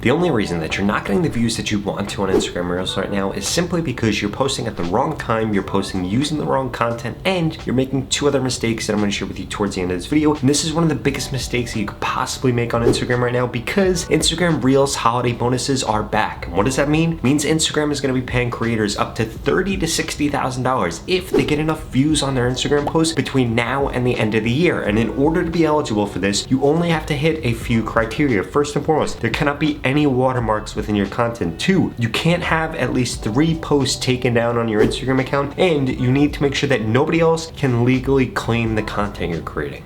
The only reason that you're not getting the views that you want to on Instagram Reels right now is simply because you're posting at the wrong time, you're posting using the wrong content, and you're making two other mistakes that I'm going to share with you towards the end of this video. And this is one of the biggest mistakes that you could possibly make on Instagram right now, because Instagram Reels holiday bonuses are back. And what does that mean? It means Instagram is going to be paying creators up to $30,000 to $60,000 if they get enough views on their Instagram posts between now and the end of the year. And in order to be eligible for this, you only have to hit a few criteria. First and foremost, there cannot be any watermarks within your content. 2, you can't have at least 3 posts taken down on your Instagram account, and you need to make sure that nobody else can legally claim the content you're creating.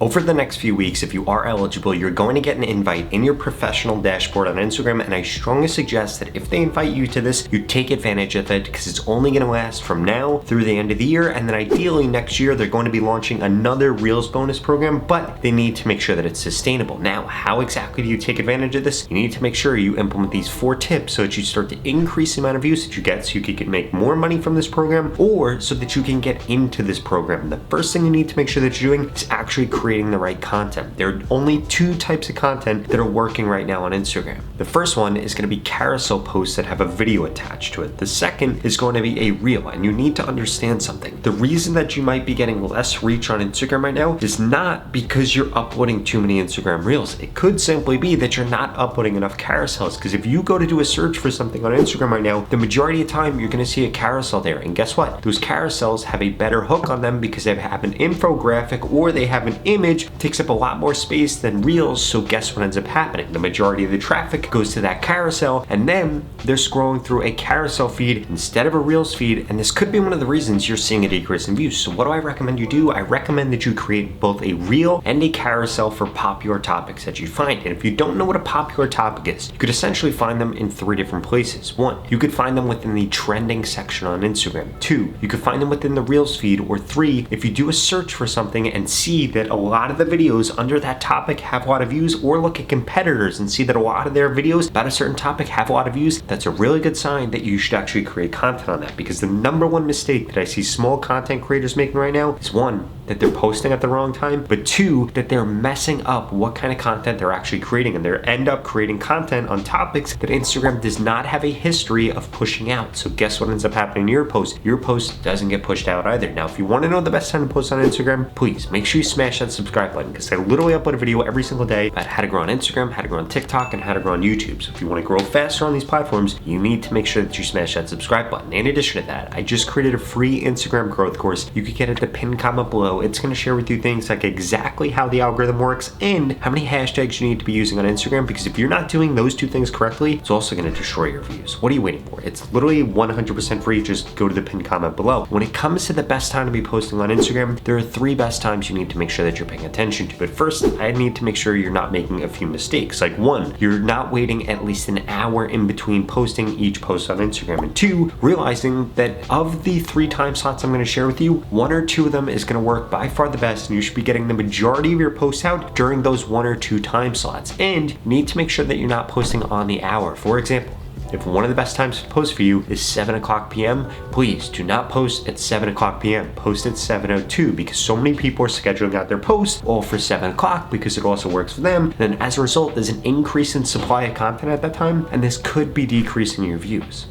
Over the next few weeks, if you are eligible, you're going to get an invite in your professional dashboard on Instagram, and I strongly suggest that if they invite you to this, you take advantage of it, because it's only going to last from now through the end of the year, and then ideally next year they're going to be launching another Reels bonus program, but they need to make sure that it's sustainable. Now, how exactly do you take advantage of this? You need to make sure you implement these 4 tips so that you start to increase the amount of views that you get, so you can make more money from this program, or so that you can get into this program. The first thing you need to make sure that you're doing is actually creating the right content. There are only 2 types of content that are working right now on Instagram. The first one is going to be carousel posts that have a video attached to it. The second is going to be a reel, and you need to understand something. The reason that you might be getting less reach on Instagram right now is not because you're uploading too many Instagram Reels. It could simply be that you're not uploading enough carousels, because if you go to do a search for something on Instagram right now, the majority of the time you're going to see a carousel there, and guess what? Those carousels have a better hook on them because they have an infographic or they have an image. Takes up a lot more space than Reels, so guess what ends up happening? The majority of the traffic goes to that carousel, and then they're scrolling through a carousel feed instead of a Reels feed, and this could be one of the reasons you're seeing a decrease in views. So what do I recommend you do? I recommend that you create both a reel and a carousel for popular topics that you find. And if you don't know what a popular topic is, you could essentially find them in 3 different places. 1, you could find them within the trending section on Instagram. 2, you could find them within the Reels feed. Or 3, if you do a search for something and see that a lot of the videos under that topic have a lot of views, or look at competitors and see that a lot of their videos about a certain topic have a lot of views, that's a really good sign that you should actually create content on that. Because the number one mistake that I see small content creators making right now is 1, that they're posting at the wrong time, but 2, that they're messing up what kind of content they're actually creating, and they end up creating content on topics that Instagram does not have a history of pushing out. So guess what ends up happening to your post? Your post doesn't get pushed out either. Now, if you want to know the best time to post on Instagram, please make sure you smash that subscribe button, because I literally upload a video every single day about how to grow on Instagram, how to grow on TikTok, and how to grow on YouTube. So if you want to grow faster on these platforms, you need to make sure that you smash that subscribe button. In addition to that, I just created a free Instagram growth course. You can get it at the pinned comment below. It's going to share with you things like exactly how the algorithm works and how many hashtags you need to be using on Instagram, because if you're not doing those 2 things correctly, it's also going to destroy your views. What are you waiting for? It's literally 100% free. Just go to the pinned comment below. When it comes to the best time to be posting on Instagram, there are 3 best times you need to make sure that you're paying attention to. But first, I need to make sure you're not making a few mistakes. Like 1, you're not waiting at least an hour in between posting each post on Instagram. And 2, realizing that of the 3 time slots I'm going to share with you, 1 or 2 of them is going to work by far the best, and you should be getting the majority of your posts out during those 1 or 2 time slots. And you need to make sure that you're not posting on the hour. For example, if one of the best times to post for you is 7 o'clock p.m., please do not post at 7 o'clock p.m. Post at 7:02, because so many people are scheduling out their posts all for 7 o'clock because it also works for them. And then as a result, there's an increase in supply of content at that time, and this could be decreasing your views.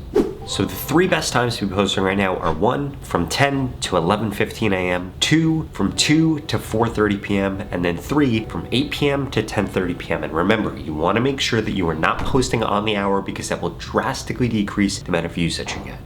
So the 3 best times to be posting right now are 1, from 10 to 11:15 a.m., 2, from 2 to 4:30 p.m., and then 3, from 8 p.m. to 10:30 p.m. And remember, you want to make sure that you are not posting on the hour, because that will drastically decrease the amount of views that you get.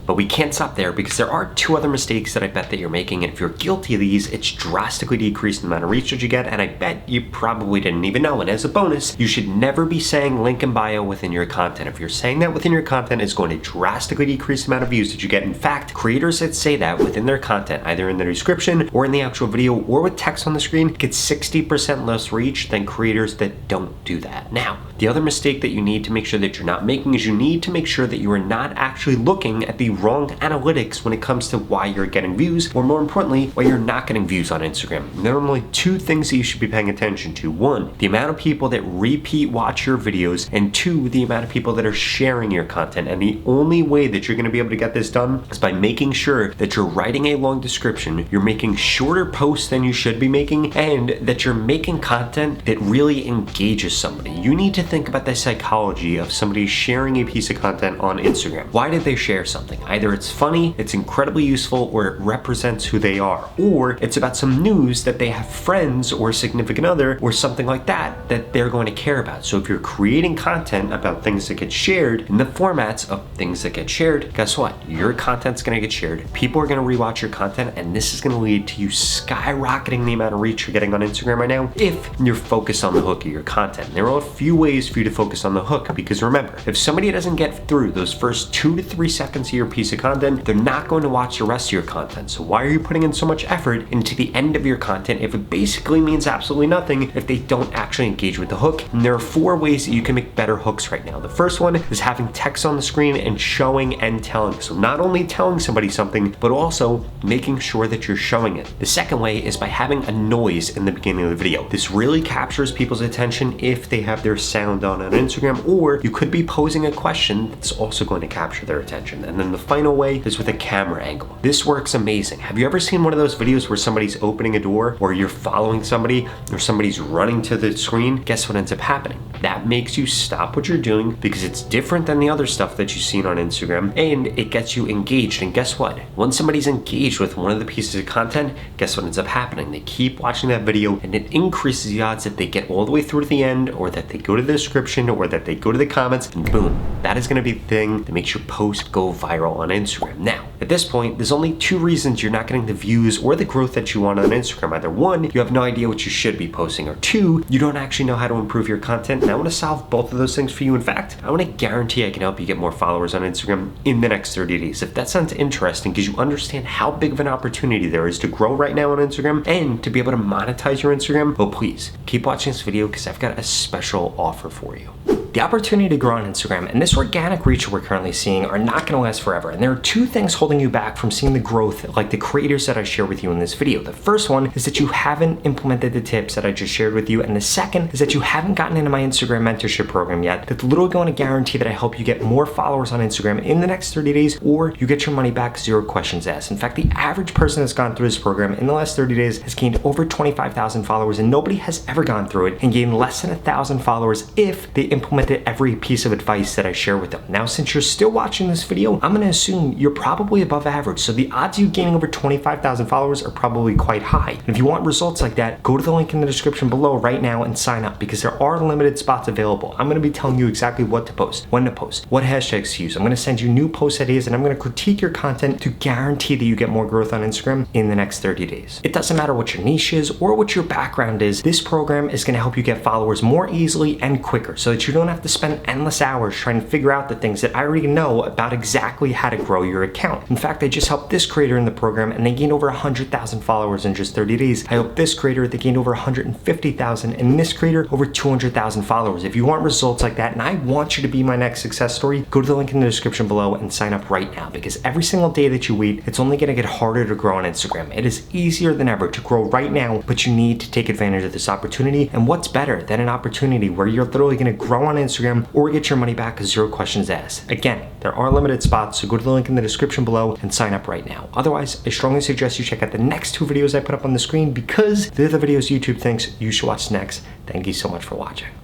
But we can't stop there, because there are 2 other mistakes that I bet that you're making, and if you're guilty of these, it's drastically decreasing the amount of reach that you get, and I bet you probably didn't even know. And as a bonus, you should never be saying link in bio within your content. If you're saying that within your content, it's going to drastically decrease the amount of views that you get. In fact, creators that say that within their content, either in the description or in the actual video or with text on the screen, get 60% less reach than creators that don't do that. Now, the other mistake that you need to make sure that you're not making is you need to make sure that you are not actually looking at the wrong analytics when it comes to why you're getting views, or more importantly, why you're not getting views on Instagram. And there are only two things that you should be paying attention to. One, the amount of people that repeat watch your videos, and two, the amount of people that are sharing your content. And the only way that you're gonna be able to get this done is by making sure that you're writing a long description, you're making shorter posts than you should be making, and that you're making content that really engages somebody. You need to think about the psychology of somebody sharing a piece of content on Instagram. Why did they share something? Either it's funny, it's incredibly useful, or it represents who they are, or it's about some news that they have friends or significant other or something like that that they're going to care about. So if you're creating content about things that get shared in the formats of things that get shared, guess what? Your content's gonna get shared. People are gonna rewatch your content, and this is gonna lead to you skyrocketing the amount of reach you're getting on Instagram right now if you're focused on the hook of your content. There are a few ways for you to focus on the hook, because remember, if somebody doesn't get through those first 2 to 3 seconds of your piece of content, they're not going to watch the rest of your content. So why are you putting in so much effort into the end of your content if it basically means absolutely nothing if they don't actually engage with the hook? And there are 4 ways that you can make better hooks right now. The first one is having text on the screen and showing and telling. So not only telling somebody something, but also making sure that you're showing it. The second way is by having a noise in the beginning of the video. This really captures people's attention if they have their sound on Instagram, or you could be posing a question that's also going to capture their attention. And then the final way is with a camera angle. This works amazing. Have you ever seen one of those videos where somebody's opening a door, or you're following somebody, or somebody's running to the screen? Guess what ends up happening? That makes you stop what you're doing because it's different than the other stuff that you've seen on Instagram, and it gets you engaged. And guess what? When somebody's engaged with one of the pieces of content, guess what ends up happening? They keep watching that video, and it increases the odds that they get all the way through to the end, or that they go to the description, or that they go to the comments, and boom, that is gonna be the thing that makes your post go viral on Instagram. Now, at this point, there's only 2 reasons you're not getting the views or the growth that you want on Instagram. Either 1, you have no idea what you should be posting, or 2, you don't actually know how to improve your content. And I wanna solve both of those things for you. In fact, I wanna guarantee I can help you get more followers on Instagram in the next 30 days. If that sounds interesting, because you understand how big of an opportunity there is to grow right now on Instagram and to be able to monetize your Instagram, well, please keep watching this video because I've got a special offer for you. The opportunity to grow on Instagram and this organic reach we're currently seeing are not gonna last forever. And there are 2 things holding you back from seeing the growth like the creators that I share with you in this video. The first one is that you haven't implemented the tips that I just shared with you. And the second is that you haven't gotten into my Instagram mentorship program yet. That's literally going to guarantee that I help you get more followers on Instagram in the next 30 days, or you get your money back, 0 questions asked. In fact, the average person that's gone through this program in the last 30 days has gained over 25,000 followers, and nobody has ever gone through it and gained less than 1,000 followers if they implemented every piece of advice that I share with them. Now, since you're still watching this video, I'm gonna assume you're probably above average. So the odds of you gaining over 25,000 followers are probably quite high. And if you want results like that, go to the link in the description below right now and sign up, because there are limited spots available. I'm gonna be telling you exactly what to post, when to post, what hashtags to use. I'm gonna send you new post ideas, and I'm gonna critique your content to guarantee that you get more growth on Instagram in the next 30 days. It doesn't matter what your niche is or what your background is. This program is gonna help you get followers more easily and quicker, so that you don't have to spend endless hours trying to figure out the things that I already know about exactly how to grow your account. In fact, I just helped this creator in the program, and they gained over 100,000 followers in just 30 days. I helped this creator, they gained over 150,000, and this creator over 200,000 followers. If you want results like that, and I want you to be my next success story, go to the link in the description below and sign up right now, because every single day that you wait, it's only gonna get harder to grow on Instagram. It is easier than ever to grow right now, but you need to take advantage of this opportunity. And what's better than an opportunity where you're literally gonna grow on Instagram or get your money back, 0 questions asked? Again, there are limited spots, so go to the link in the description below and sign up right now. Otherwise, I strongly suggest you check out the next 2 videos I put up on the screen, because they're the videos YouTube thinks you should watch next. Thank you so much for watching.